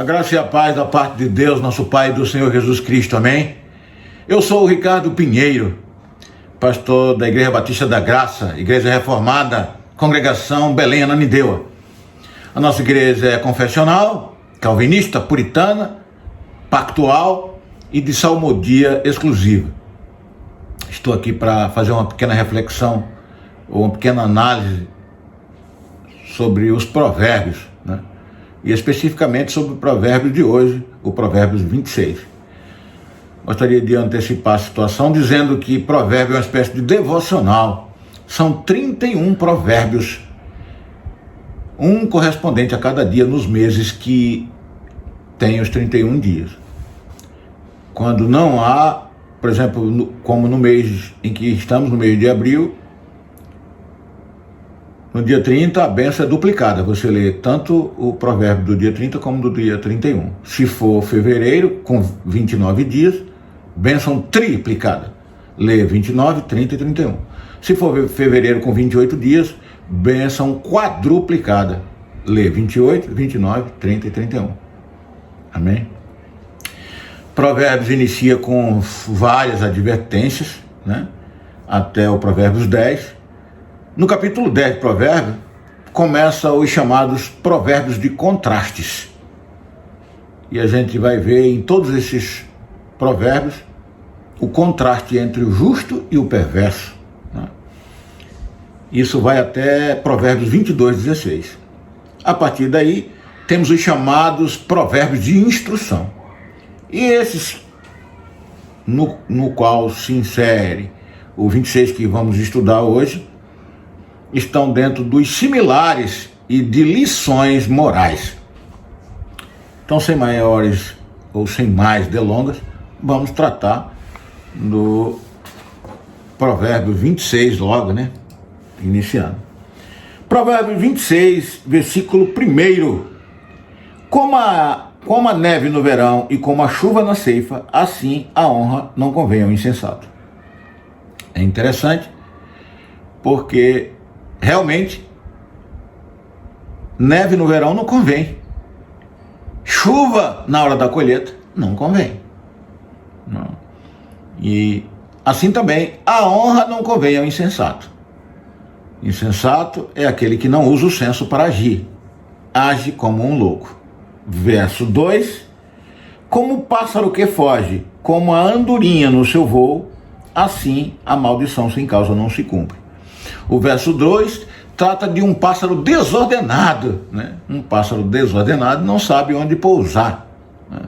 graça e a paz da parte de Deus, nosso Pai e do Senhor Jesus Cristo, amém? Eu sou o Ricardo Pinheiro, pastor da Igreja Batista da Graça, Igreja Reformada, Congregação Belém Ananindeua. A nossa igreja é confessional, calvinista, puritana, pactual e de salmodia exclusiva. Estou aqui para fazer uma pequena reflexão, ou uma pequena análise sobre os provérbios, né? E especificamente sobre o provérbio de hoje, o Provérbios 26. Gostaria de antecipar a situação dizendo que provérbio é uma espécie de devocional. São 31 provérbios, um correspondente a cada dia nos meses que tem os 31 dias. Quando não há, por exemplo, como no mês em que estamos, no mês de abril, no dia 30 a bênção é duplicada, você lê tanto o provérbio do dia 30 como do dia 31. Se for fevereiro, com 29 dias, bênção triplicada, lê 29, 30 e 31. Se for fevereiro com 28 dias, bênção quadruplicada, lê 28, 29, 30 e 31. Amém? Provérbios inicia com várias advertências, né? Até o Provérbios 10. No capítulo 10 de Provérbios, começa os chamados provérbios de contrastes. E a gente vai ver em todos esses provérbios o contraste entre o justo e o perverso, né? Isso vai até Provérbios 22, 16. A partir daí, temos os chamados provérbios de instrução. E esses, no qual se insere o 26 que vamos estudar hoje, estão dentro dos similares e de lições morais. Então, sem maiores ou sem mais delongas, vamos tratar do Provérbio 26 logo, né? Iniciando. Provérbio 26, versículo 1. Como a neve no verão e como a chuva na ceifa, assim a honra não convém ao insensato. É interessante, porque realmente neve no verão não convém. Chuva na hora da colheita não convém. Não. E assim também a honra não convém ao insensato. Insensato é aquele que não usa o senso para agir, age como um louco. Verso 2: como o pássaro que foge, como a andorinha no seu voo, assim a maldição sem causa não se cumpre. O verso 2 trata de um pássaro desordenado, né? Um pássaro desordenado não sabe onde pousar, né?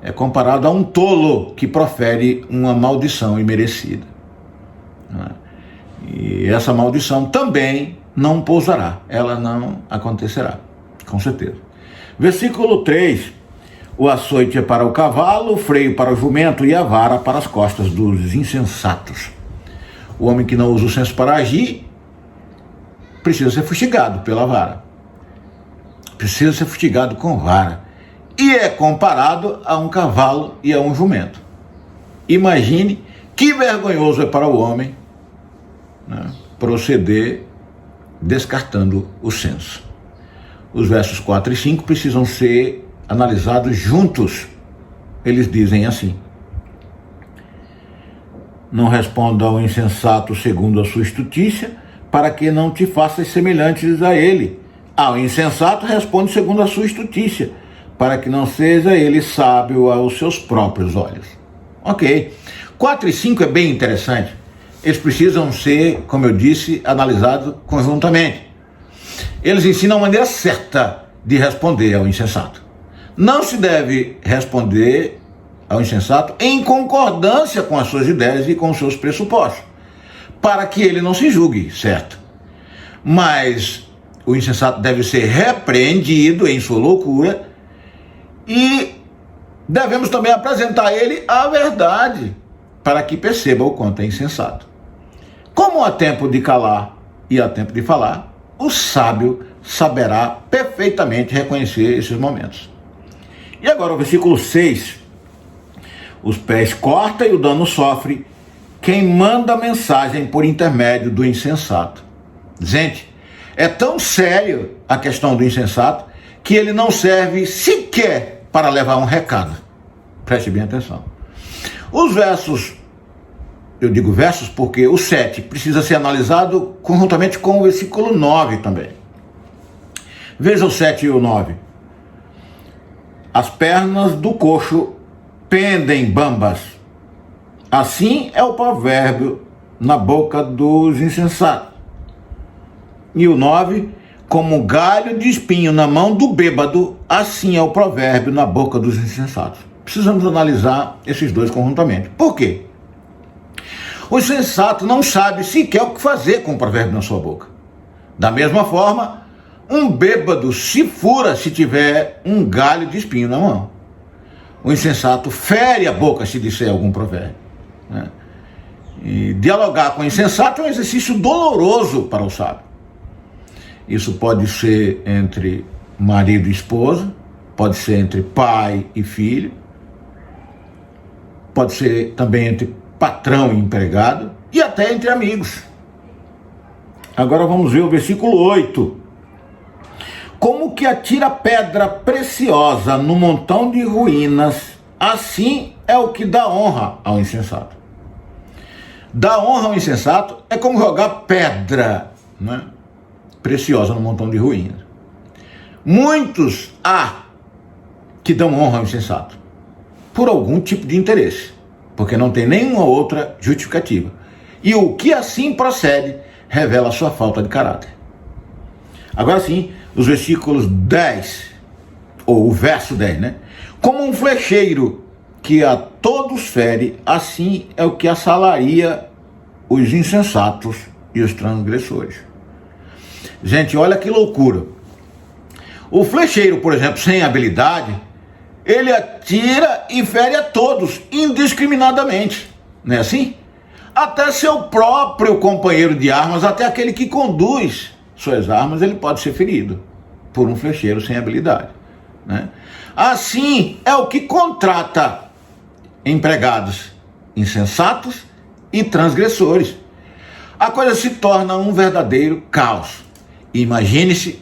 É comparado a um tolo que profere uma maldição imerecida, né? E essa maldição também não pousará, ela não acontecerá, com certeza. Versículo 3: o açoite é para o cavalo, o freio para o jumento e a vara para as costas dos insensatos. O homem que não usa o senso para agir precisa ser fustigado pela vara. Precisa ser fustigado com vara. E é comparado a um cavalo e a um jumento. Imagine que vergonhoso é para o homem, né, proceder descartando o senso. Os versos 4 e 5 precisam ser analisados juntos. Eles dizem assim: não responda ao insensato segundo a sua estutícia, para que não te faças semelhantes a ele. Ao insensato responde segundo a sua estutícia, para que não seja ele sábio aos seus próprios olhos. Ok. 4 e 5 é bem interessante. Eles precisam ser, como eu disse, analisados conjuntamente. Eles ensinam a maneira certa de responder ao insensato. Não se deve responder ao insensato em concordância com as suas ideias e com os seus pressupostos, para que ele não se julgue, certo? Mas o insensato deve ser repreendido em sua loucura e devemos também apresentar a ele a verdade, para que perceba o quanto é insensato. Como há tempo de calar e há tempo de falar, o sábio saberá perfeitamente reconhecer esses momentos. E agora o versículo 6: os pés corta e o dano sofre quem manda mensagem por intermédio do insensato. Gente, é tão sério a questão do insensato que ele não serve sequer para levar um recado. Preste bem atenção. Os versos, eu digo versos porque o 7 precisa ser analisado conjuntamente com o versículo 9 também. Veja o 7 e o 9. As pernas do coxo pendem bambas. Assim é o provérbio na boca dos insensatos. E o 9, como galho de espinho na mão do bêbado, assim é o provérbio na boca dos insensatos. Precisamos analisar esses dois conjuntamente. Por quê? O insensato não sabe sequer o que fazer com o provérbio na sua boca. Da mesma forma, um bêbado se fura se tiver um galho de espinho na mão. O insensato fere a boca se disser algum provérbio, né? E dialogar com o insensato é um exercício doloroso para o sábio. Isso pode ser entre marido e esposa, pode ser entre pai e filho, pode ser também entre patrão e empregado e até entre amigos. Agora vamos ver o versículo 8. Como que atira pedra preciosa no montão de ruínas, assim é o que dá honra ao insensato. Dar honra ao insensato é como jogar pedra, né, preciosa no montão de ruínas. Muitos há que dão honra ao insensato por algum tipo de interesse, porque não tem nenhuma outra justificativa. E o que assim procede revela a sua falta de caráter. Agora sim, os versículos 10, ou o verso 10, né? Como um flecheiro que a todos fere, assim é o que assalaria os insensatos e os transgressores. Gente, olha que loucura. O flecheiro, por exemplo, sem habilidade, ele atira e fere a todos, indiscriminadamente. Não é assim? Até seu próprio companheiro de armas, até aquele que conduz suas armas, ele pode ser ferido por um flecheiro sem habilidade, né? Assim é o que contrata empregados insensatos e transgressores. A coisa se torna um verdadeiro caos. Imagine-se,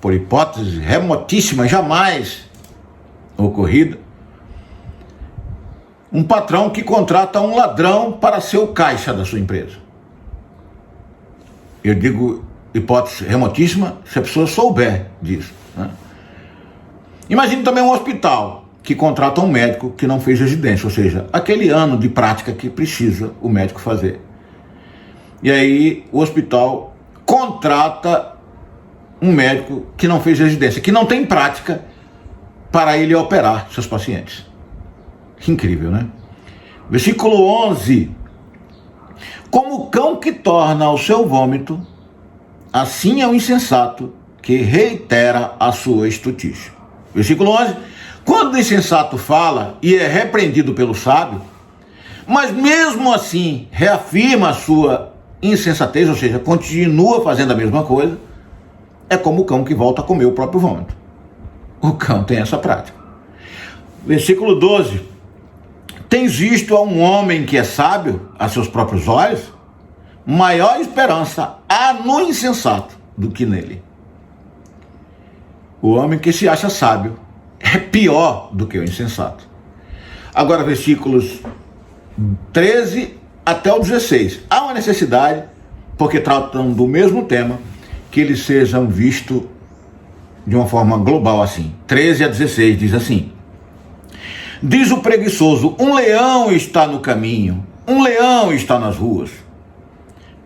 por hipótese remotíssima, jamais ocorrida, um patrão que contrata um ladrão para ser o caixa da sua empresa. Eu digo hipótese remotíssima se a pessoa souber disso, né? Imagine também um hospital que contrata um médico que não fez residência, ou seja, aquele ano de prática que precisa o médico fazer. E aí o hospital contrata um médico que não fez residência, que não tem prática para ele operar seus pacientes. Incrível, né? Versículo 11. Como o cão que torna o seu vômito, assim é o insensato que reitera a sua estultícia. Versículo 11. Quando o insensato fala e é repreendido pelo sábio, mas mesmo assim reafirma a sua insensatez, ou seja, continua fazendo a mesma coisa, é como o cão que volta a comer o próprio vômito. O cão tem essa prática. Versículo 12. Tens visto a um homem que é sábio a seus próprios olhos? Maior esperança há no insensato do que nele. O homem que se acha sábio é pior do que o insensato. Agora, versículos 13 até o 16. Há uma necessidade, porque tratam do mesmo tema, que eles sejam vistos de uma forma global assim. 13 a 16 diz assim: diz o preguiçoso, um leão está no caminho, um leão está nas ruas.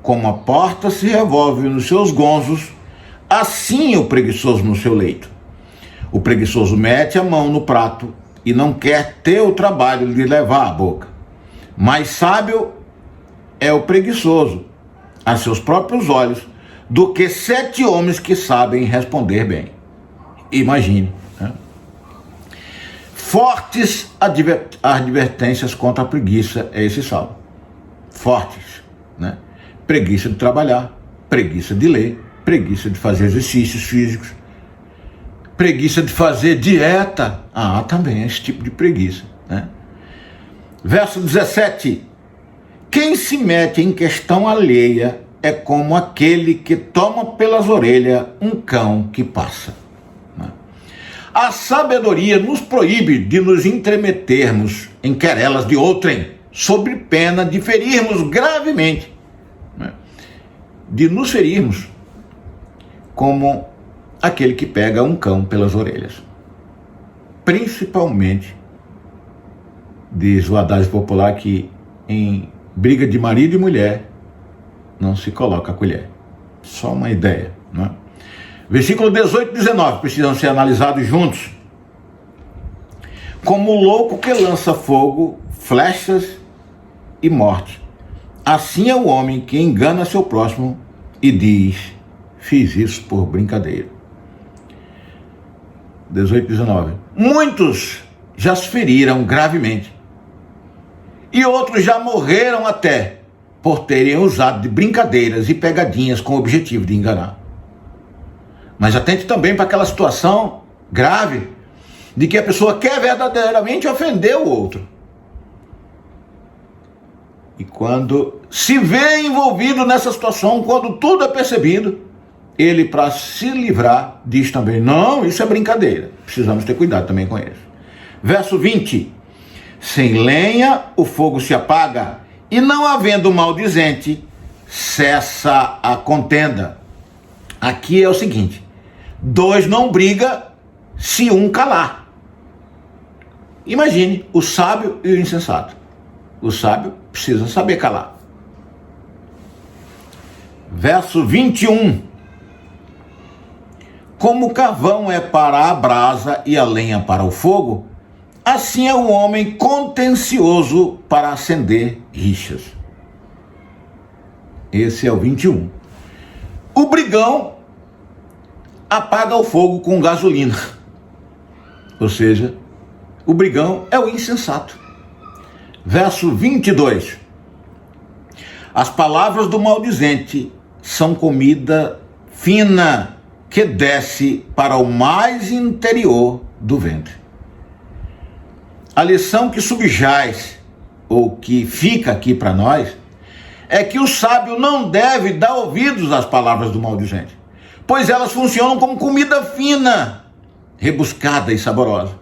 Como a porta se revolve nos seus gonzos, assim o preguiçoso no seu leito. O preguiçoso mete a mão no prato e não quer ter o trabalho de levar à boca. Mais sábio é o preguiçoso a seus próprios olhos do que 7 homens que sabem responder bem. Imagine, né? Fortes advertências contra a preguiça é esse salmo. Fortes, né? Preguiça de trabalhar, preguiça de ler, preguiça de fazer exercícios físicos, preguiça de fazer dieta. Também é esse tipo de preguiça, né? Verso 17. Quem se mete em questão alheia é como aquele que toma pelas orelhas um cão que passa. A sabedoria nos proíbe de nos entremetermos em querelas de outrem, sob pena de ferirmos gravemente, né? De nos ferirmos como aquele que pega um cão pelas orelhas. Principalmente, diz o adágio popular, que em briga de marido e mulher não se coloca a colher. Só uma ideia, né? Versículo 18 e 19 precisam ser analisados juntos. Como o louco que lança fogo, flechas e morte, assim é o homem que engana seu próximo e diz: fiz isso por brincadeira. 18 e 19. Muitos já se feriram gravemente, e outros já morreram até por terem usado de brincadeiras e pegadinhas com o objetivo de enganar. Mas atente também para aquela situação grave de que a pessoa quer verdadeiramente ofender o outro. E quando se vê envolvido nessa situação, quando tudo é percebido, ele, para se livrar, diz também: não, isso é brincadeira. Precisamos ter cuidado também com isso. Verso 20. Sem lenha o fogo se apaga, e não havendo maldizente, cessa a contenda. Aqui é o seguinte: dois não briga se um calar. Imagine o sábio e o insensato. O sábio precisa saber calar. Verso 21. Como o carvão é para a brasa e a lenha para o fogo, assim é o homem contencioso para acender rixas. Esse é o 21. O brigão apaga o fogo com gasolina. Ou seja, o brigão é o insensato. Verso 22. As palavras do maldizente são comida fina que desce para o mais interior do ventre. A lição que subjaz, ou que fica aqui para nós, é que o sábio não deve dar ouvidos às palavras do maldizente, pois elas funcionam como comida fina, rebuscada e saborosa,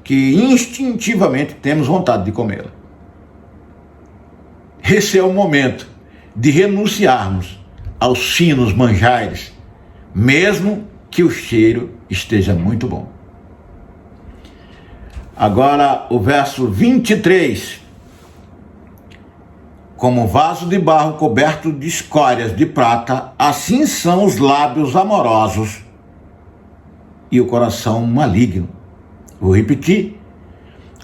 que instintivamente temos vontade de comê-la. Esse é o momento de renunciarmos aos finos manjares, mesmo que o cheiro esteja muito bom. Agora o verso 23. Como vaso de barro coberto de escórias de prata, assim são os lábios amorosos e o coração maligno. Vou repetir.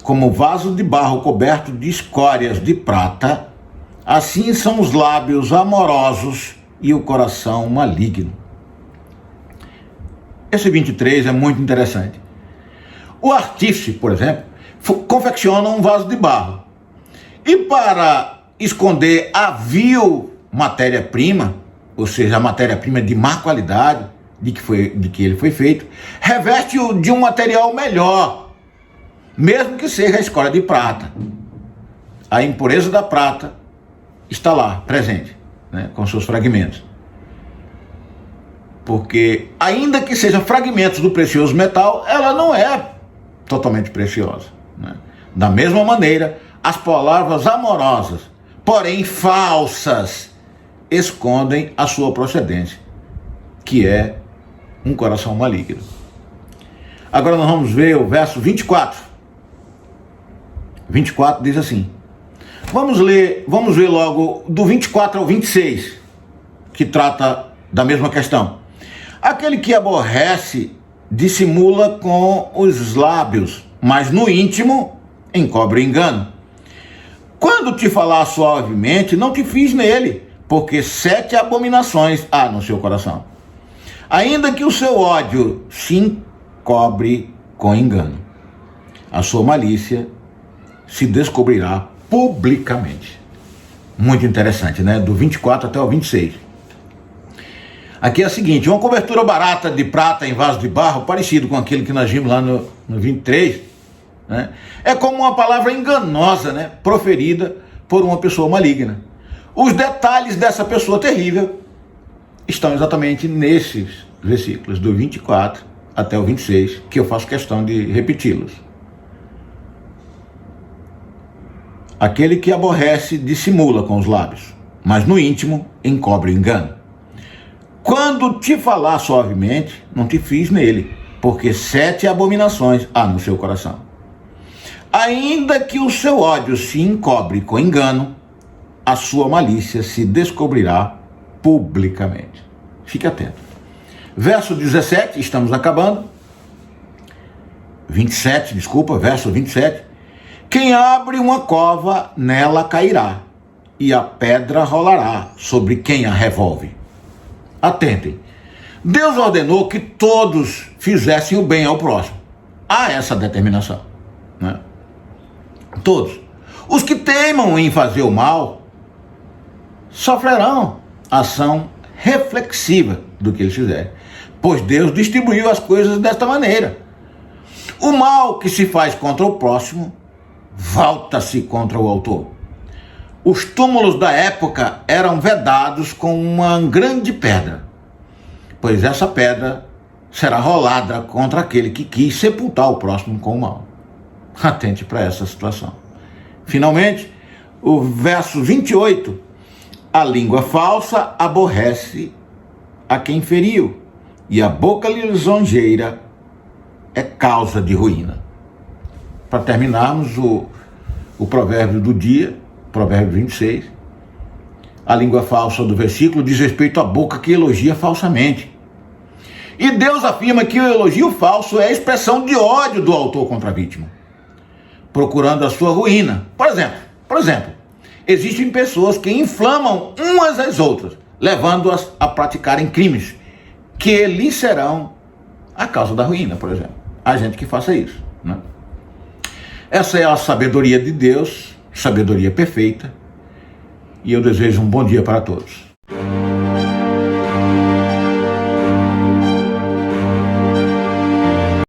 Como vaso de barro coberto de escórias de prata, assim são os lábios amorosos e o coração maligno. Esse 23 é muito interessante. O artífice, por exemplo, confecciona um vaso de barro. E para esconder a vil matéria-prima, ou seja, a matéria-prima de má qualidade de que ele foi feito, reveste-o de um material melhor, mesmo que seja a escória de prata. A impureza da prata está lá, presente, né, com seus fragmentos. Porque, ainda que sejam fragmentos do precioso metal, ela não é totalmente preciosa, né? Da mesma maneira, as palavras amorosas, porém falsas, escondem a sua procedência, que é um coração maligno. Agora nós vamos ver o verso 24. 24 diz assim. Vamos ver logo do 24 ao 26, que trata da mesma questão. Aquele que aborrece dissimula com os lábios, mas no íntimo encobre o engano. Quando te falar suavemente, não te fies nele, porque 7 abominações há no seu coração. Ainda que o seu ódio se encobre com engano, a sua malícia se descobrirá publicamente. Muito interessante, né? Do 24 até o 26. Aqui é o seguinte: uma cobertura barata de prata em vaso de barro, parecido com aquele que nós vimos lá no 23, né? É como uma palavra enganosa, né? Proferida por uma pessoa maligna. Os detalhes dessa pessoa terrível estão exatamente nesses versículos, do 24 até o 26, que eu faço questão de repeti-los. Aquele que aborrece dissimula com os lábios, mas no íntimo encobre o engano. Quando te falar suavemente, não te fies nele, porque 7 abominações há no seu coração. Ainda que o seu ódio se encobre com engano, a sua malícia se descobrirá publicamente. Fique atento. Verso 17, estamos acabando. 27, desculpa, verso 27. Quem abre uma cova, nela cairá, e a pedra rolará sobre quem a revolve. Atentem. Deus ordenou que todos fizessem o bem ao próximo. Há essa determinação, né? Todos. Os que teimam em fazer o mal sofrerão ação reflexiva do que eles fizerem, pois Deus distribuiu as coisas desta maneira. O mal que se faz contra o próximo volta-se contra o autor. Os túmulos da época eram vedados com uma grande pedra, pois essa pedra será rolada contra aquele que quis sepultar o próximo com o mal. Atente para essa situação. Finalmente, o verso 28. A língua falsa aborrece a quem feriu, e a boca lisonjeira é causa de ruína. Para terminarmos o provérbio do dia, provérbio 26, a língua falsa do versículo diz respeito à boca que elogia falsamente. E Deus afirma que o elogio falso é a expressão de ódio do autor contra a vítima, procurando a sua ruína. Por exemplo, existem pessoas que inflamam umas às outras, levando-as a praticarem crimes que lhes serão a causa da ruína, por exemplo. Há gente que faça isso, né? Essa é a sabedoria de Deus, sabedoria perfeita, e eu desejo um bom dia para todos.